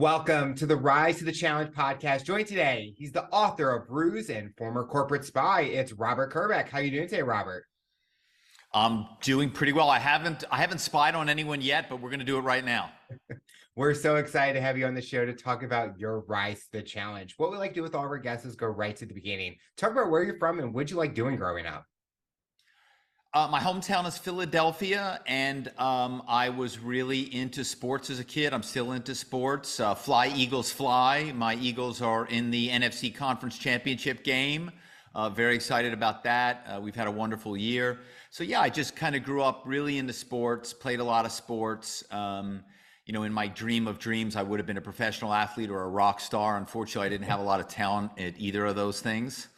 Welcome to the Rise to the Challenge podcast. Joined today, he's the author of Ruse and former corporate spy. It's Robert Kerbeck. How you doing today, Robert? I'm doing pretty well. I haven't spied on anyone yet, but we're going to do it right now. We're so excited to have you on the show to talk about your Rise to the Challenge. What we like to do with all of our guests is go right to the beginning. Talk about where you're from and what you like doing growing up. My hometown is Philadelphia, and I was really into sports as a kid. I'm still into sports. Fly, Eagles, fly. My Eagles are in the NFC Conference Championship game. Very excited about that. We've had a wonderful year. So yeah, I just kind of grew up really into sports, played a lot of sports. In my dream of dreams, I would have been a professional athlete or a rock star. Unfortunately, I didn't have a lot of talent at either of those things.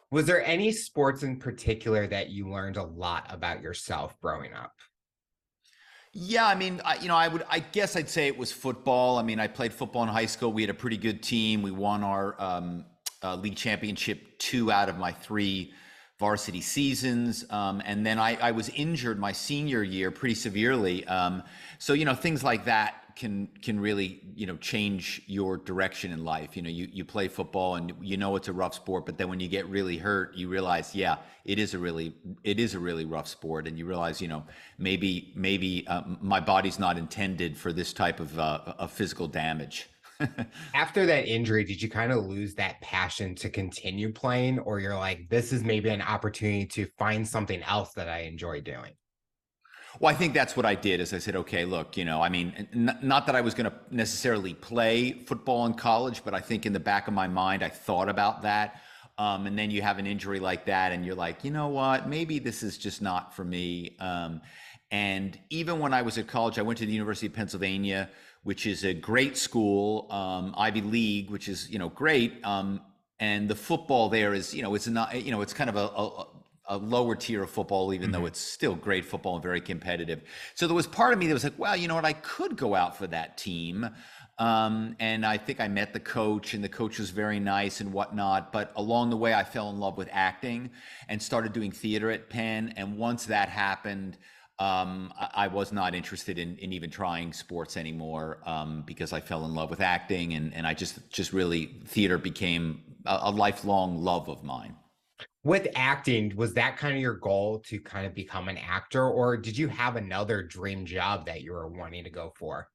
Was there any sports in particular that you learned a lot about yourself growing up? Yeah, I mean, I guess I'd say it was football. I mean, I played football in high school. We had a pretty good team. We won our league championship 2 out of my 3 varsity seasons. And then I was injured my senior year pretty severely. So things like that can really, change your direction in life. You play football and it's a rough sport, but then when you get really hurt, you realize, yeah, it is a really rough sport. And you realize, maybe my body's not intended for this type of physical damage. After that injury, did you kind of lose that passion to continue playing, or you're like, this is maybe an opportunity to find something else that I enjoy doing? Well, I think that's what I did is I said, okay, look, not that I was going to necessarily play football in college, but I think in the back of my mind, I thought about that. And then you have an injury like that and you're like, you know what, maybe this is just not for me. And even when I was at college, I went to the University of Pennsylvania, which is a great school, Ivy League, which is, great. And the football there is, it's not, it's kind of a lower tier of football, even though it's still great football and very competitive. So there was part of me that was like, well, you know what, I could go out for that team. And I think I met the coach, and the coach was very nice and whatnot. But along the way, I fell in love with acting and started doing theater at Penn. And once that happened, I was not interested in even trying sports anymore, because I fell in love with acting, and I just really, theater became a lifelong love of mine. With acting, was that kind of your goal to kind of become an actor, or did you have another dream job that you were wanting to go for?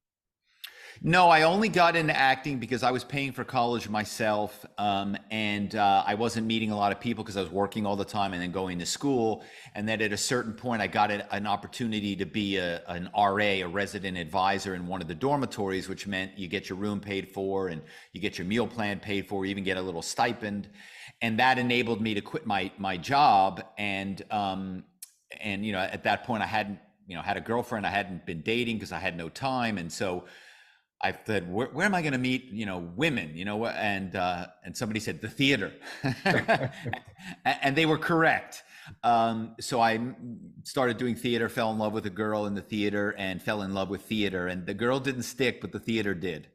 No, I only got into acting because I was paying for college myself, and I wasn't meeting a lot of people because I was working all the time and then going to school. And then at a certain point, I got an opportunity to be an RA, a resident advisor in one of the dormitories, which meant you get your room paid for and you get your meal plan paid for, you even get a little stipend. And that enabled me to quit my job. And at that point, I hadn't had a girlfriend. I hadn't been dating because I had no time, and so I said, where am I going to meet, women, and somebody said the theater, and they were correct. So I started doing theater, fell in love with a girl in the theater, and fell in love with theater. And the girl didn't stick, but the theater did.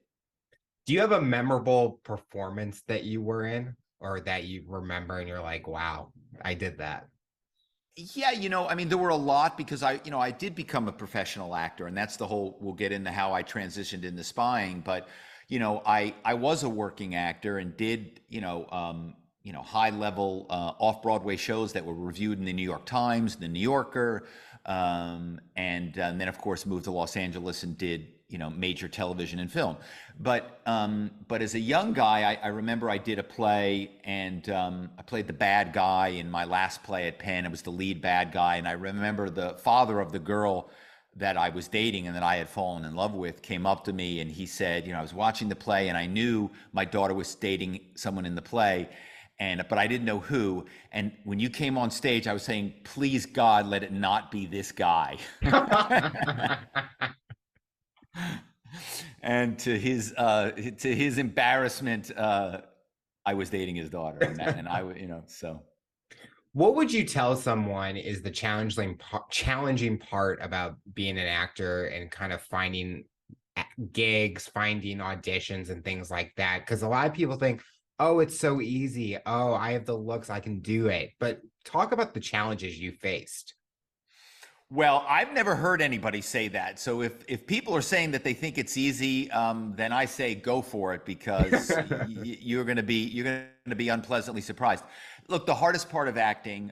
Do you have a memorable performance that you were in, or that you remember and you're like, wow, I did that? Yeah, I mean, there were a lot because I did become a professional actor, and that's we'll get into how I transitioned into spying. But, I was a working actor and did, high level off-Broadway shows that were reviewed in the New York Times, the New Yorker, and then of course moved to Los Angeles and did, major television and film. But as a young guy, I remember I did a play, and I played the bad guy in my last play at Penn. I was the lead bad guy, and I remember the father of the girl that I was dating and that I had fallen in love with came up to me, and he said, I was watching the play and I knew my daughter was dating someone in the play, but I didn't know who. And when you came on stage, I was saying, please God, let it not be this guy. And to his embarrassment, I was dating his daughter, and I would, so. What would you tell someone is the challenging part about being an actor and kind of finding gigs, finding auditions and things like that? Because a lot of people think, oh, it's so easy. Oh, I have the looks, I can do it. But talk about the challenges you faced. Well, I've never heard anybody say that. So if people are saying that they think it's easy, then I say go for it, because you're going to be unpleasantly surprised. Look, the hardest part of acting,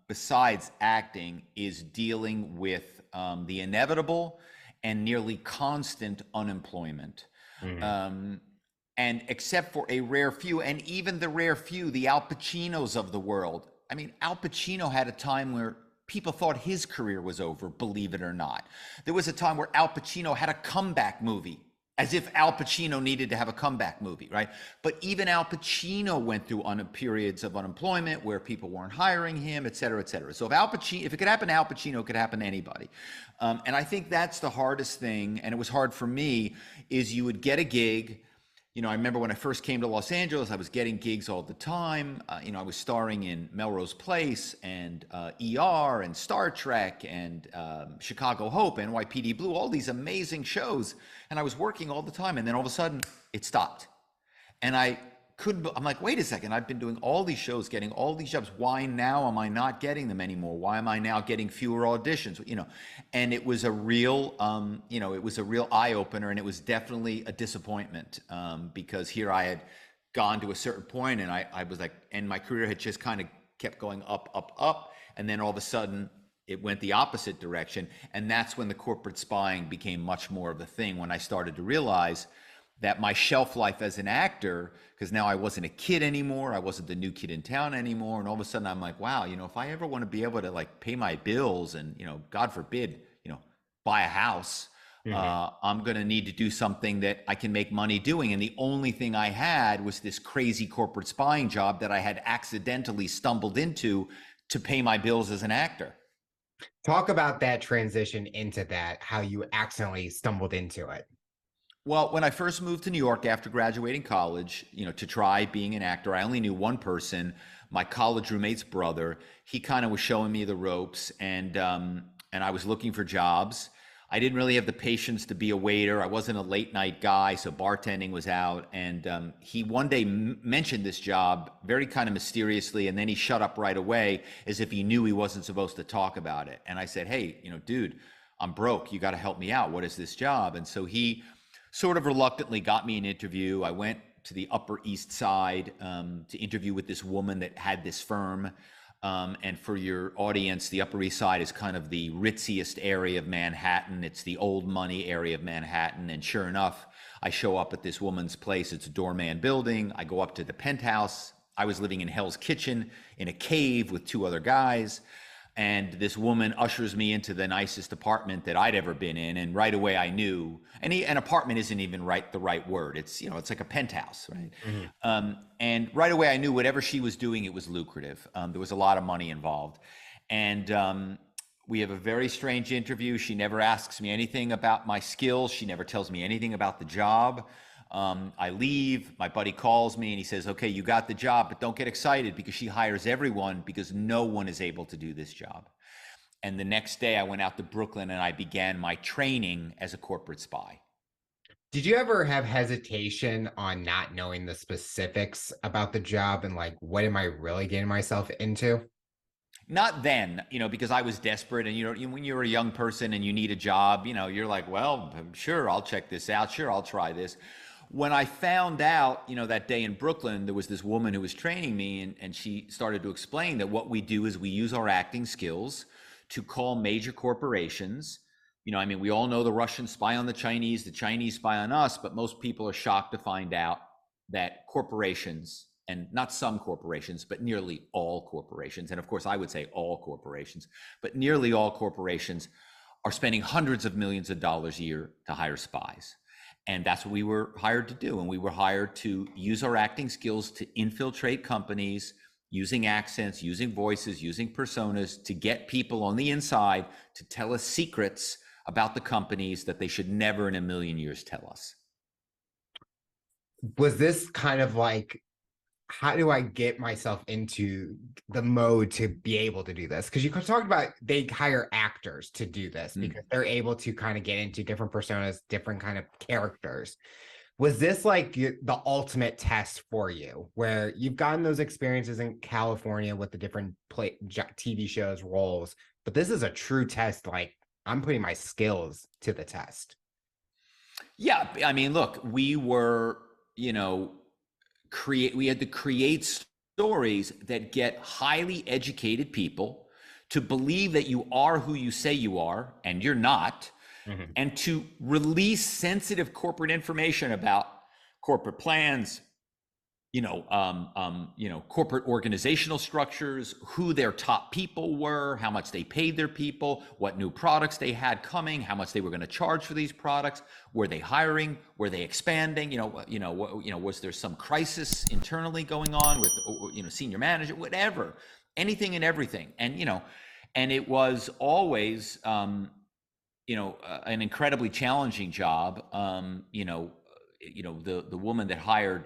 besides acting, is dealing with the inevitable and nearly constant unemployment. Mhm. Um, and except for a rare few, and even the rare few, the Al Pacinos of the world. I mean, Al Pacino had a time where people thought his career was over, believe it or not. There was a time where Al Pacino had a comeback movie, as if Al Pacino needed to have a comeback movie, right? But even Al Pacino went through periods of unemployment where people weren't hiring him, et cetera, et cetera. So if it could happen to Al Pacino, it could happen to anybody. And I think that's the hardest thing, and it was hard for me, is you would get a gig. I remember when I first came to Los Angeles, I was getting gigs all the time. I was starring in Melrose Place and ER and Star Trek and Chicago Hope, NYPD Blue, all these amazing shows. And I was working all the time. And then all of a sudden, it stopped. And I'm like, wait a second, I've been doing all these shows, getting all these jobs. Why now am I not getting them anymore? Why am I now getting fewer auditions? And it was a real, it was a real eye opener, and it was definitely a disappointment, because here I had gone to a certain point, and I was like, and my career had just kind of kept going up, up, up. And then all of a sudden it went the opposite direction. And that's when the corporate spying became much more of a thing, when I started to realize that my shelf life as an actor, because now I wasn't a kid anymore, I wasn't the new kid in town anymore, and all of a sudden I'm like, wow, if I ever want to be able to like pay my bills and, God forbid, buy a house, Mhm. I'm going to need to do something that I can make money doing. And the only thing I had was this crazy corporate spying job that I had accidentally stumbled into to pay my bills as an actor. Talk about that transition into that, how you accidentally stumbled into it. Well, when I first moved to New York after graduating college, to try being an actor, I only knew one person, my college roommate's brother. He kind of was showing me the ropes, and I was looking for jobs. I didn't really have the patience to be a waiter. I wasn't a late night guy, so bartending was out. And he one day mentioned this job very kind of mysteriously, and then he shut up right away, as if he knew he wasn't supposed to talk about it. And I said, "Hey, dude, I'm broke. You got to help me out. What is this job?" And so he sort of reluctantly got me an interview. I went to the Upper East Side to interview with this woman that had this firm. And for your audience, the Upper East Side is kind of the ritziest area of Manhattan. It's the old money area of Manhattan. And sure enough, I show up at this woman's place. It's a doorman building. I go up to the penthouse. I was living in Hell's Kitchen in a cave with two other guys. And this woman ushers me into the nicest apartment that I'd ever been in. And right away I knew, and an apartment isn't even the right word. It's, it's like a penthouse, right? Mhm. And right away I knew whatever she was doing, it was lucrative. There was a lot of money involved. And we have a very strange interview. She never asks me anything about my skills. She never tells me anything about the job. I leave, my buddy calls me and he says, "Okay, you got the job, but don't get excited, because she hires everyone, because no one is able to do this job." And the next day I went out to Brooklyn and I began my training as a corporate spy. Did you ever have hesitation on not knowing the specifics about the job and like, what am I really getting myself into? Not then, because I was desperate, and when you're a young person and you need a job, you're like, well, sure, I'll check this out. Sure, I'll try this. When I found out, that day in Brooklyn, there was this woman who was training me, and she started to explain that what we do is we use our acting skills to call major corporations. We all know the Russians spy on the Chinese spy on us, but most people are shocked to find out that corporations, and not some corporations, but nearly all corporations, and of course I would say all corporations, but nearly all corporations are spending hundreds of millions of dollars a year to hire spies. And that's what we were hired to do. And we were hired to use our acting skills to infiltrate companies, using accents, using voices, using personas, to get people on the inside to tell us secrets about the companies that they should never in a million years tell us. Was this kind of like, how do I get myself into the mode to be able to do this? Because you talked about they hire actors to do this Mm. because they're able to kind of get into different personas, different kind of characters. Was this like the ultimate test for you, where you've gotten those experiences in California with the different TV shows, roles, but this is a true test? Like, I'm putting my skills to the test. Yeah, I mean, look, we were, we had to create stories that get highly educated people to believe that you are who you say you are and you're not, Mhm. and to release sensitive corporate information about corporate plans, corporate organizational structures, who their top people were, how much they paid their people, what new products they had coming, how much they were going to charge for these products, were they hiring, were they expanding, was there some crisis internally going on with, senior manager, whatever, anything and everything, and it was always, an incredibly challenging job. The woman that hired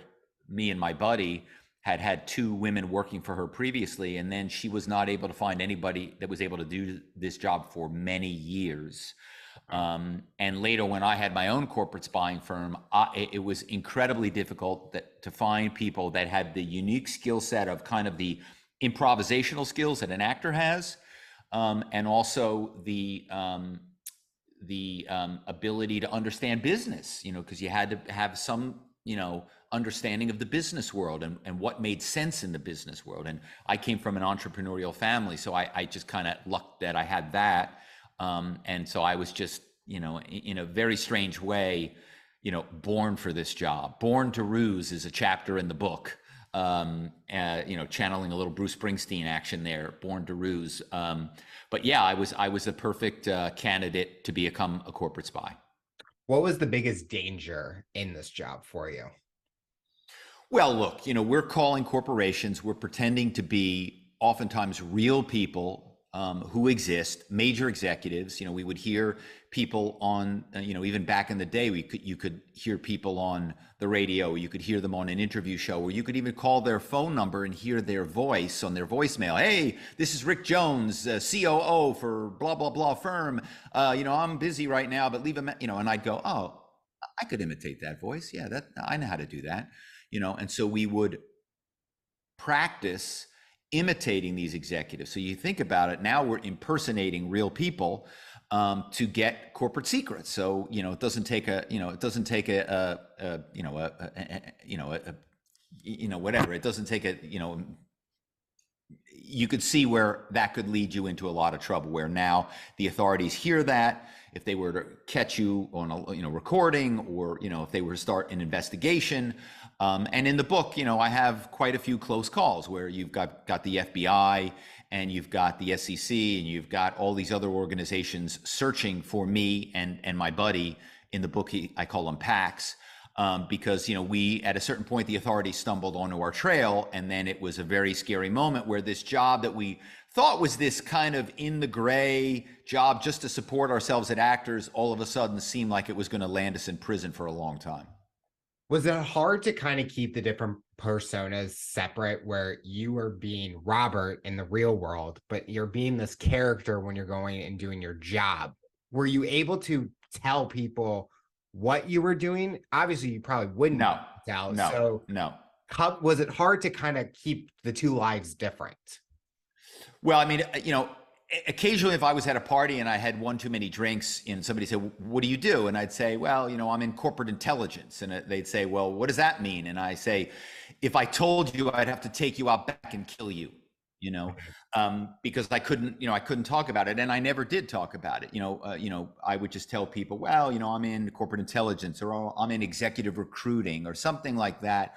me and my buddy had two women working for her previously, and then she was not able to find anybody that was able to do this job for many years. And later, when I had my own corporate spying firm, it was incredibly difficult to find people that had the unique skill set of kind of the improvisational skills that an actor has, and also the ability to understand business, because you had to have some, understanding of the business world and what made sense in the business world. And I came from an entrepreneurial family, so I just kind of lucked that I had that. And so I was just, in a very strange way, born for this job. Born to Ruse is a chapter in the book, channeling a little Bruce Springsteen action there, Born to Ruse. But yeah, I was a perfect candidate to become a corporate spy. What was the biggest danger in this job for you? Well, look, we're calling corporations, we're pretending to be oftentimes real people who exist, major executives. We would hear people on, even back in the day, you could hear people on the radio, you could hear them on an interview show, or you could even call their phone number and hear their voice on their voicemail. Hey, this is Rick Jones, COO for blah, blah, blah firm. I'm busy right now, but leave a, and I'd go, oh, I could imitate that voice. Yeah, I know how to do that. And so we would practice imitating these executives. So you think about it, now we're impersonating real people to get corporate secrets. So, it doesn't take whatever. It doesn't take you could see where that could lead you into a lot of trouble, where now the authorities hear that. If they were to catch you on a recording, or if they were to start an investigation, and in the book, I have quite a few close calls where you've got the FBI, and you've got the SEC, and you've got all these other organizations searching for me and my buddy. In the book, I call them PACs, because we, at a certain point, the authorities stumbled onto our trail, and then it was a very scary moment where this job that we thought was this kind of in the gray job just to support ourselves as actors, all of a sudden seemed like it was going to land us in prison for a long time. Was it hard to kind of keep the different personas separate, where you were being Robert in the real world, but you're being this character when you're going and doing your job? Were you able to tell people what you were doing? Obviously, you probably wouldn't tell. No. How was it hard to kind of keep the two lives different? Well, I mean, occasionally if I was at a party and I had one too many drinks and somebody said, what do you do? And I'd say, well, I'm in corporate intelligence. And they'd say, well, what does that mean? And I say, if I told you, I'd have to take you out back and kill you, because I couldn't talk about it. And I never did talk about it. I would just tell people, well, I'm in corporate intelligence, or I'm in executive recruiting, or something like that.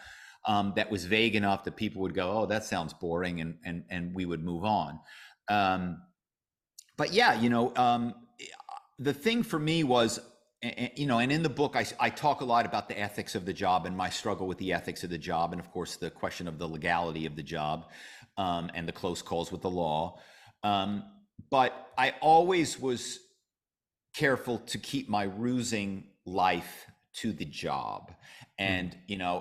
That was vague enough that people would go, oh, that sounds boring, and we would move on. But yeah, the thing for me was, and in the book, I talk a lot about the ethics of the job and my struggle with the ethics of the job, and of course the question of the legality of the job, and the close calls with the law. But I always was careful to keep my rusing life to the job. And,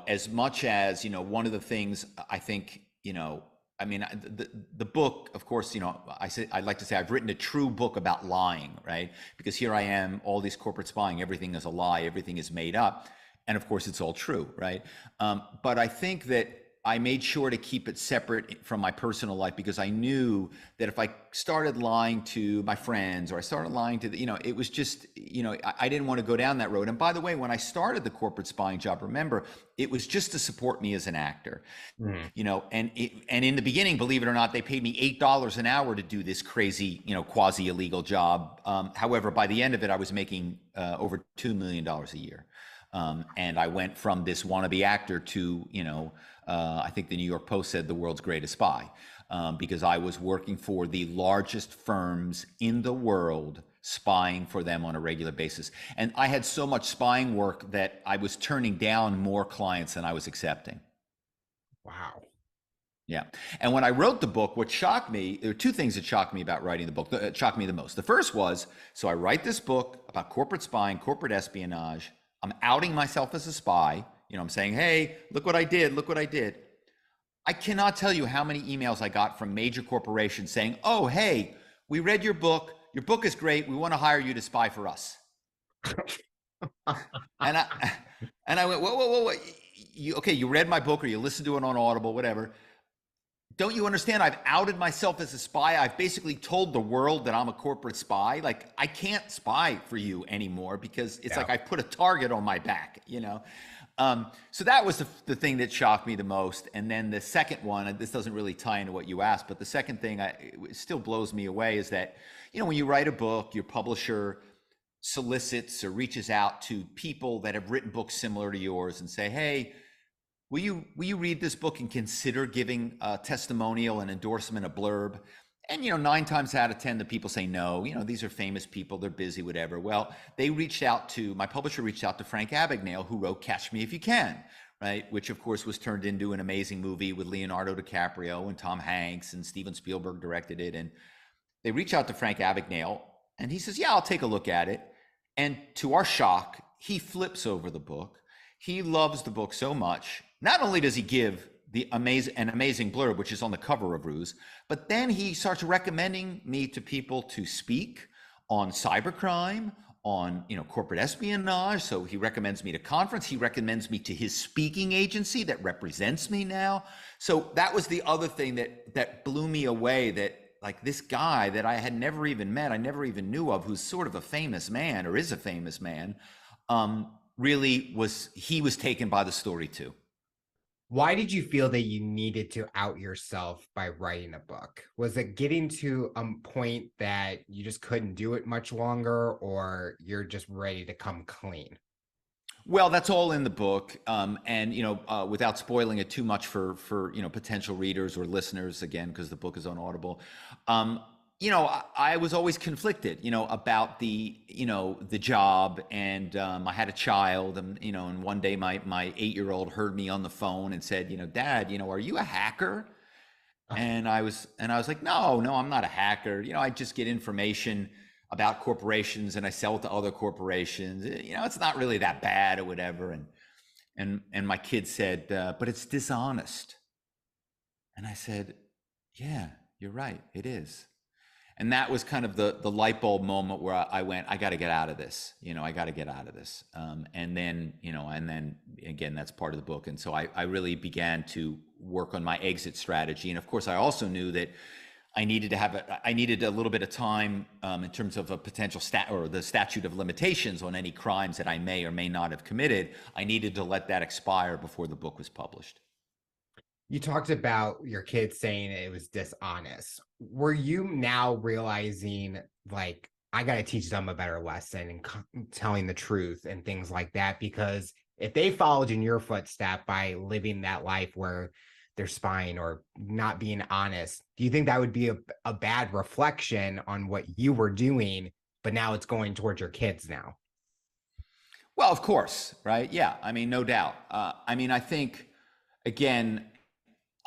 as much as, one of the things I think, the book, of course, I'd like to say I've written a true book about lying, right? Because here I am, all these corporate spying, everything is a lie, everything is made up. And of course, it's all true, right? But I think that I made sure to keep it separate from my personal life, because I knew that if I started lying to my friends, or I started lying to it was just, I didn't want to go down that road. And by the way, when I started the corporate spying job, remember, it was just to support me as an actor. Mm. And in the beginning, believe it or not, they paid me $8 an hour to do this crazy, quasi illegal job. However, by the end of it, I was making over $2 million a year. And I went from this wannabe actor to, I think the New York Post said the world's greatest spy, because I was working for the largest firms in the world, spying for them on a regular basis. And I had so much spying work that I was turning down more clients than I was accepting. Wow. Yeah. And when I wrote the book, what shocked me, there were two things that shocked me about writing the book, that shocked me the most. The first was, so I write this book about corporate spying, corporate espionage. I'm outing myself as a spy. I'm saying, hey, look what I did. Look what I did. I cannot tell you how many emails I got from major corporations saying, oh, hey, we read your book. Your book is great. We want to hire you to spy for us. And I went, whoa. You read my book, or you listened to it on Audible, whatever. Don't you understand? I've outed myself as a spy. I've basically told the world that I'm a corporate spy. Like, I can't spy for you anymore, because it's like I put a target on my back, So that was the thing that shocked me the most. And then the second one, and this doesn't really tie into what you asked, but the second thing it still blows me away is that, when you write a book, your publisher solicits or reaches out to people that have written books similar to yours and say, hey, will you read this book and consider giving a testimonial, an endorsement, a blurb? And 9 times out of 10, the people say no. These are famous people, they're busy, whatever. Well, my publisher reached out to Frank Abagnale, who wrote Catch Me If You Can, right? Which of course was turned into an amazing movie with Leonardo DiCaprio and Tom Hanks, and Steven Spielberg directed it. And they reach out to Frank Abagnale, and he says, yeah, I'll take a look at it. And to our shock, he flips over the book. He loves the book so much. Not only does he give an amazing blurb, which is on the cover of Ruse, but then he starts recommending me to people to speak on cybercrime, on corporate espionage. So he recommends me to conference. He recommends me to his speaking agency that represents me now. So that was the other thing that blew me away, that like this guy that I had never even met, I never even knew of, who's sort of a famous man, or is a famous man, really was taken by the story too. Why did you feel that you needed to out yourself by writing a book? Was it getting to a point that you just couldn't do it much longer, or you're just ready to come clean? Well, that's all in the book, and without spoiling it too much for potential readers or listeners, again, because the book is on Audible. I was always conflicted, about the job, and I had a child, and one day my 8-year-old heard me on the phone and said, Dad, are you a hacker? And I was like, no, I'm not a hacker. I just get information about corporations and I sell it to other corporations. It's not really that bad or whatever. And my kid said, but it's dishonest. And I said, yeah, you're right, it is. And that was kind of the light bulb moment where I went, I got to get out of this. I got to get out of this. And then again, that's part of the book. And so I really began to work on my exit strategy. And of course, I also knew that I needed a little bit of time in terms of a potential the statute of limitations on any crimes that I may or may not have committed. I needed to let that expire before the book was published. You talked about your kids saying it was dishonest. Were you now realizing, like, I got to teach them a better lesson and telling the truth and things like that? Because if they followed in your footstep by living that life where they're spying or not being honest, do you think that would be a bad reflection on what you were doing, but now it's going towards your kids now? Well, of course, right? Yeah, no doubt. I think, again,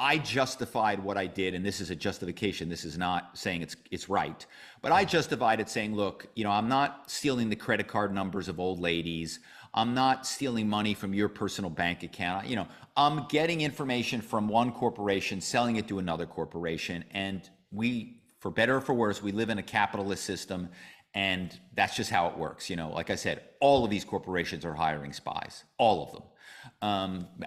I justified what I did, and this is a justification. This is not saying it's right, but I justified it saying, look, I'm not stealing the credit card numbers of old ladies. I'm not stealing money from your personal bank account. I'm getting information from one corporation, selling it to another corporation. And we, for better or for worse, we live in a capitalist system. And that's just how it works. Like I said, all of these corporations are hiring spies, all of them.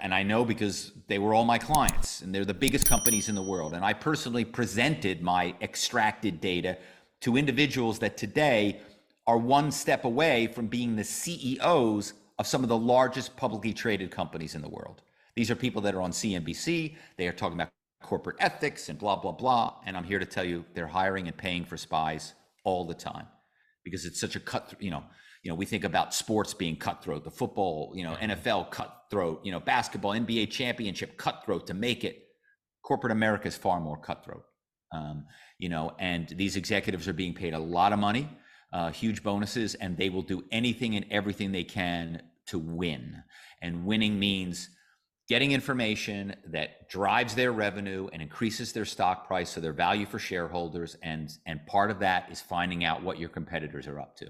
And I know because they were all my clients, and they're the biggest companies in the world. And I personally presented my extracted data to individuals that today are one step away from being the CEOs of some of the largest publicly traded companies in the world. These are people that are on CNBC. They are talking about corporate ethics and blah, blah, blah. And I'm here to tell you they're hiring and paying for spies all the time because it's such a we think about sports being cutthroat, the football, NFL cutthroat, basketball, NBA championship cutthroat to make it. Corporate America is far more cutthroat. And these executives are being paid a lot of money, huge bonuses, and they will do anything and everything they can to win. And winning means getting information that drives their revenue and increases their stock price, so their value for shareholders. And part of that is finding out what your competitors are up to.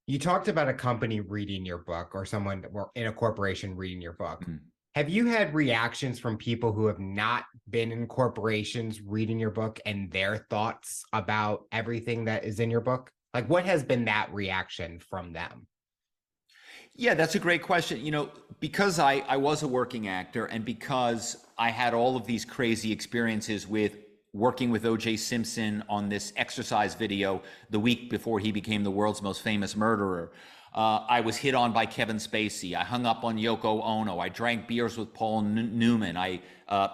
You talked about a company reading your book or someone in a corporation reading your book. Mm-hmm. Have you had reactions from people who have not been in corporations reading your book and their thoughts about everything that is in your book? Like, what has been that reaction from them? Yeah, that's a great question. Because I was a working actor, and because I had all of these crazy experiences with working with O.J. Simpson on this exercise video the week before he became the world's most famous murderer. I was hit on by Kevin Spacey. I hung up on Yoko Ono. I drank beers with Paul Newman. I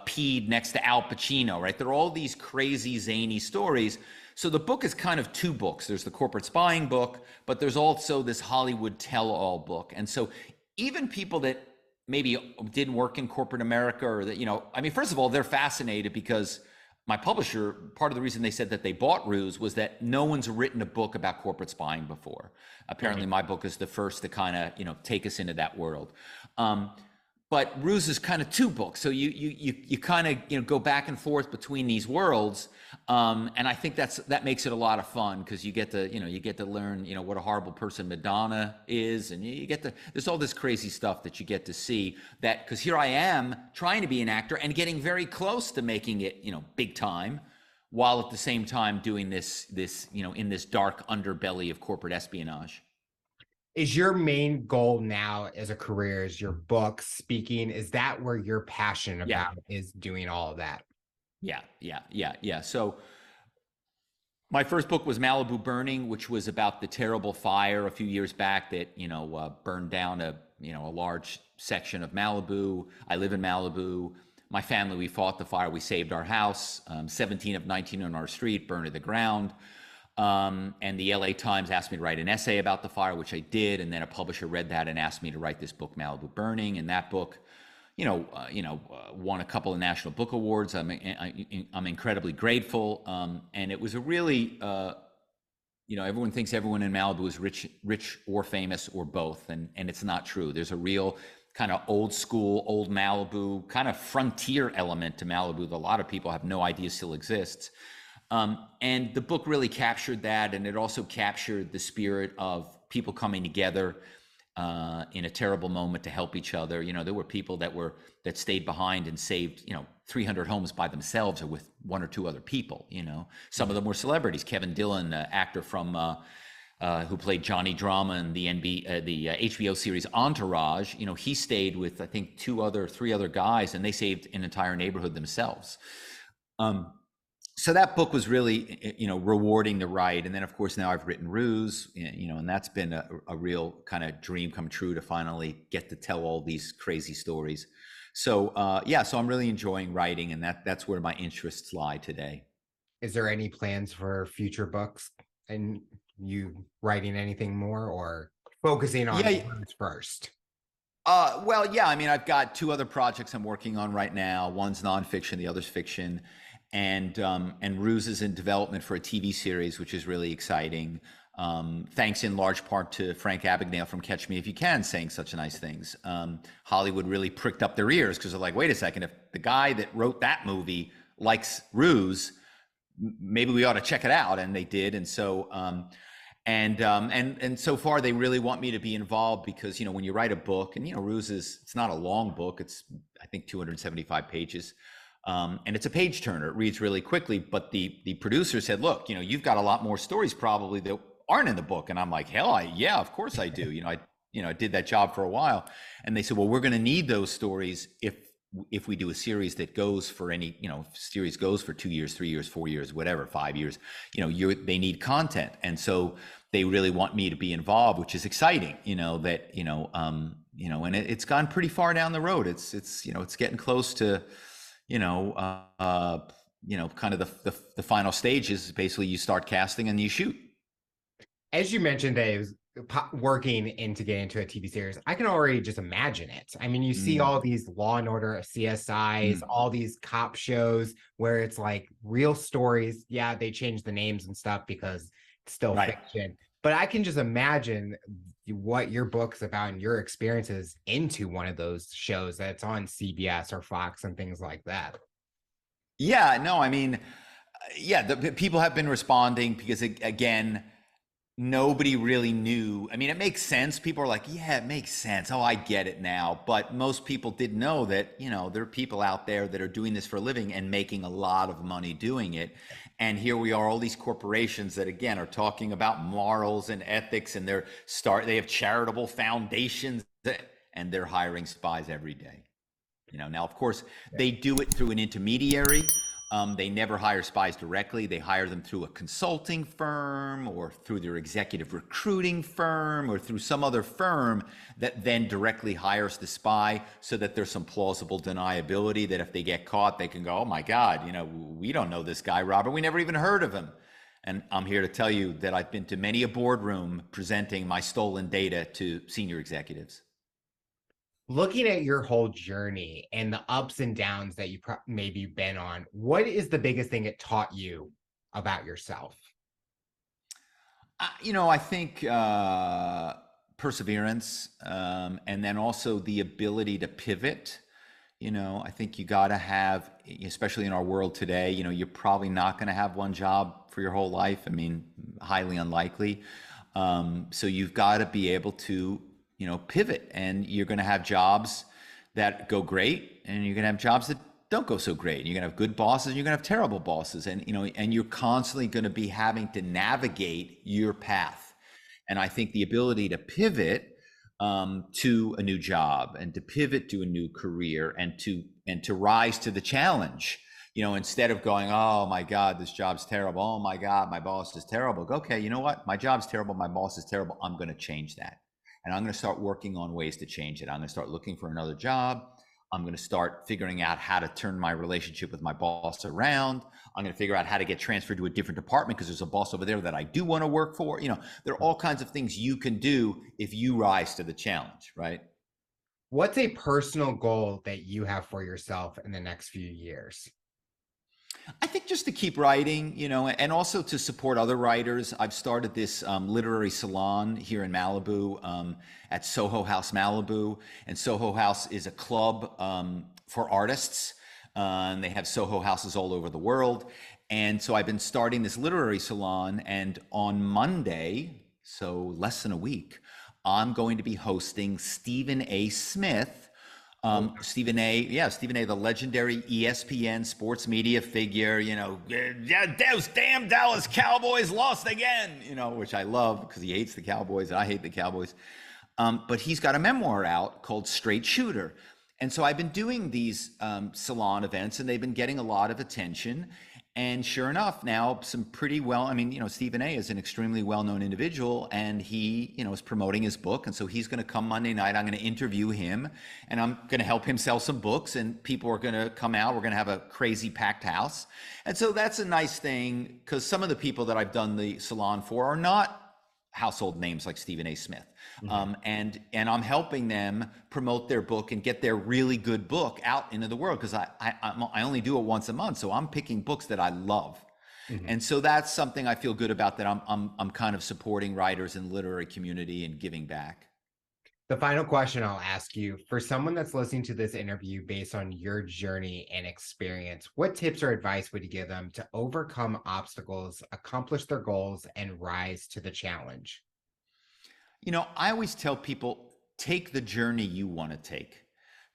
peed next to Al Pacino, right? There are all these crazy, zany stories. So the book is kind of two books. There's the corporate spying book, but there's also this Hollywood tell-all book. And so even people that maybe didn't work in corporate America, or that, first of all, they're fascinated because my publisher, part of the reason they said that they bought Ruse was that no one's written a book about corporate spying before. Apparently, my book is the first to kind of, take us into that world. But Ruse is kind of two books, so you kind of go back and forth between these worlds, and I think that makes it a lot of fun because you get to learn what a horrible person Madonna is, and there's all this crazy stuff that you get to see, that because here I am trying to be an actor and getting very close to making it big time, while at the same time doing this in this dark underbelly of corporate espionage. Is your main goal now as a career, is your book speaking? Is that where you're passionate about, is doing all of that? Yeah. So my first book was Malibu Burning, which was about the terrible fire a few years back that, burned down a large section of Malibu. I live in Malibu. My family, we fought the fire. We saved our house. 17 of 19 on our street burned to the ground. And the LA Times asked me to write an essay about the fire, which I did. And then a publisher read that and asked me to write this book, Malibu Burning. And that book, won a couple of national book awards. I'm incredibly grateful. And it was a really, everyone thinks everyone in Malibu is rich or famous or both. And it's not true. There's a real kind of old school, old Malibu, kind of frontier element to Malibu that a lot of people have no idea still exists. And the book really captured that, and it also captured the spirit of people coming together in a terrible moment to help each other. There were people that stayed behind and saved 300 homes by themselves or with one or two other people. Some of them were celebrities. Kevin Dillon, actor from who played Johnny Drama in the HBO series Entourage, he stayed with I think three other guys, and they saved an entire neighborhood themselves. So that book was really, rewarding to write. And then, of course, now I've written Ruse, and that's been a real kind of dream come true to finally get to tell all these crazy stories. So, so I'm really enjoying writing, and that's where my interests lie today. Is there any plans for future books and you writing anything more, or focusing on Ruse first? I've got two other projects I'm working on right now. One's nonfiction, the other's fiction. And Ruse is in development for a TV series, which is really exciting. Thanks in large part to Frank Abagnale from Catch Me If You Can saying such nice things. Hollywood really pricked up their ears because they're like, wait a second, if the guy that wrote that movie likes Ruse, maybe we ought to check it out. And they did. And so, and so far they really want me to be involved because, when you write a book, and, Ruse it's not a long book. It's, I think, 275 pages. And it's a page turner. It reads really quickly, but the producer said, look, you've got a lot more stories probably that aren't in the book. And I'm like, hell, yeah, of course I do. I did that job for a while. And they said, well, we're going to need those stories if we do a series that goes for any, series goes for 2 years, 3 years, 4 years, whatever, 5 years, they need content. And so they really want me to be involved, which is exciting, and it's gone pretty far down the road. It's getting close to, kind of the final stages. Basically you start casting and you shoot. As you mentioned, that it was working in to get into a TV series, I can already just imagine it. I mean, you see Mm, all these Law and Order, CSIs, mm, all these cop shows where it's like real stories. Yeah, they change the names and stuff because it's still right. fiction. But I can just imagine what your book's about and your experiences into one of those shows that's on CBS or Fox and things like that. Yeah, no, I mean, yeah, the people have been responding because again, nobody really knew. I mean, it makes sense. People are like, yeah, it makes sense. Oh, I get it now. But most people didn't know that, there are people out there that are doing this for a living and making a lot of money doing it. And here we are, all these corporations that again are talking about morals and ethics, and they have charitable foundations and they're hiring spies every day. Now, of course, they do it through an intermediary. They never hire spies directly. They hire them through a consulting firm or through their executive recruiting firm or through some other firm that then directly hires the spy, so that there's some plausible deniability that if they get caught, they can go, oh my God, we don't know this guy, Robert. We never even heard of him. And I'm here to tell you that I've been to many a boardroom presenting my stolen data to senior executives. Looking at your whole journey and the ups and downs that you maybe been on, what is the biggest thing it taught you about yourself? I think perseverance, and then also the ability to pivot. I think you got to have, especially in our world today, you're probably not going to have one job for your whole life. I mean, highly unlikely. So you've got to be able to, pivot, and you're going to have jobs that go great, and you're going to have jobs that don't go so great. You're going to have good bosses, and you're going to have terrible bosses, and and you're constantly going to be having to navigate your path. And I think the ability to pivot to a new job, and to pivot to a new career, and to rise to the challenge. Instead of going, oh my God, this job's terrible. Oh my God, my boss is terrible. Go, okay, you know what? My job's terrible. My boss is terrible. I'm going to change that. And I'm going to start working on ways to change it. I'm going to start looking for another job. I'm going to start figuring out how to turn my relationship with my boss around. I'm going to figure out how to get transferred to a different department because there's a boss over there that I do want to work for. There are all kinds of things you can do if you rise to the challenge, right? What's a personal goal that you have for yourself in the next few years? I think just to keep writing, and also to support other writers. I've started this literary salon here in Malibu, at Soho House Malibu. And Soho House is a club for artists. And they have Soho houses all over the world. And so I've been starting this literary salon. And on Monday, so less than a week, I'm going to be hosting Stephen A. Smith. Stephen A., the legendary ESPN sports media figure, yeah, those damn Dallas Cowboys lost again, which I love because he hates the Cowboys and I hate the Cowboys. But he's got a memoir out called Straight Shooter. And so I've been doing these salon events, and they've been getting a lot of attention. And sure enough, now some pretty Stephen A. is an extremely well-known individual, and he, is promoting his book. And so he's going to come Monday night. I'm going to interview him, and I'm going to help him sell some books, and people are going to come out. We're going to have a crazy packed house. And so that's a nice thing, because some of the people that I've done the salon for are not household names like Stephen A. Smith. Mm-hmm. And I'm helping them promote their book and get their really good book out into the world, because I only do it once a month. So I'm picking books that I love. Mm-hmm. And so that's something I feel good about, that I'm kind of supporting writers in the literary community and giving back. The final question I'll ask you, for someone that's listening to this interview based on your journey and experience, what tips or advice would you give them to overcome obstacles, accomplish their goals, and rise to the challenge? I always tell people, take the journey you want to take.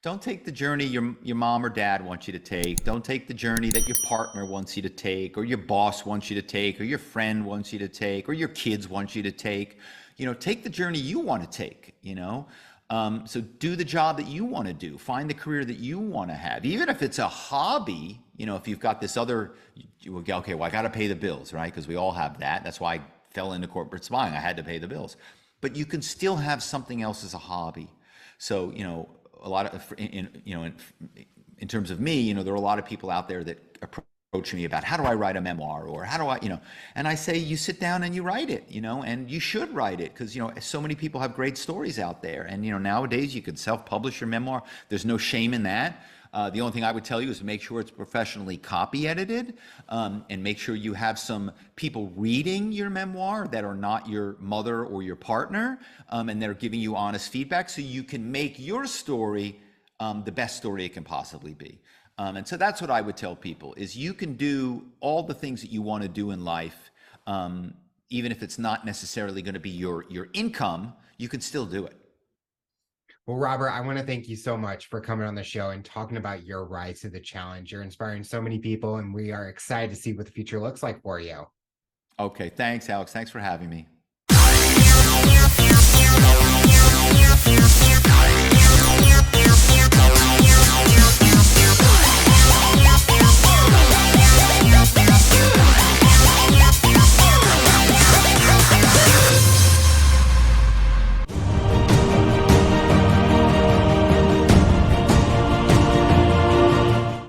Don't take the journey your mom or dad wants you to take. Don't take the journey that your partner wants you to take, or your boss wants you to take, or your friend wants you to take, or your kids want you to take. Take the journey you want to take. So do the job that you want to do. Find the career that you want to have, even if it's a hobby. If you've got this other, you will go, okay, well, I got to pay the bills, right? Because we all have that. That's why I fell into corporate spying. I had to pay the bills, but you can still have something else as a hobby. So, a lot of, in terms of me, there are a lot of people out there that approach me about how do I write a memoir, or how do I, and I say, you sit down and you write it, and you should write it because, so many people have great stories out there. And, nowadays you can self-publish your memoir. There's no shame in that. The only thing I would tell you is to make sure it's professionally copy edited, and make sure you have some people reading your memoir that are not your mother or your partner, and they're giving you honest feedback so you can make your story the best story it can possibly be. And so that's what I would tell people is you can do all the things that you want to do in life, even if it's not necessarily going to be your income, you can still do it. Well, Robert, I want to thank you so much for coming on the show and talking about your rise to the challenge. You're inspiring so many people, and we are excited to see what the future looks like for you. Okay, thanks, Alex. Thanks for having me.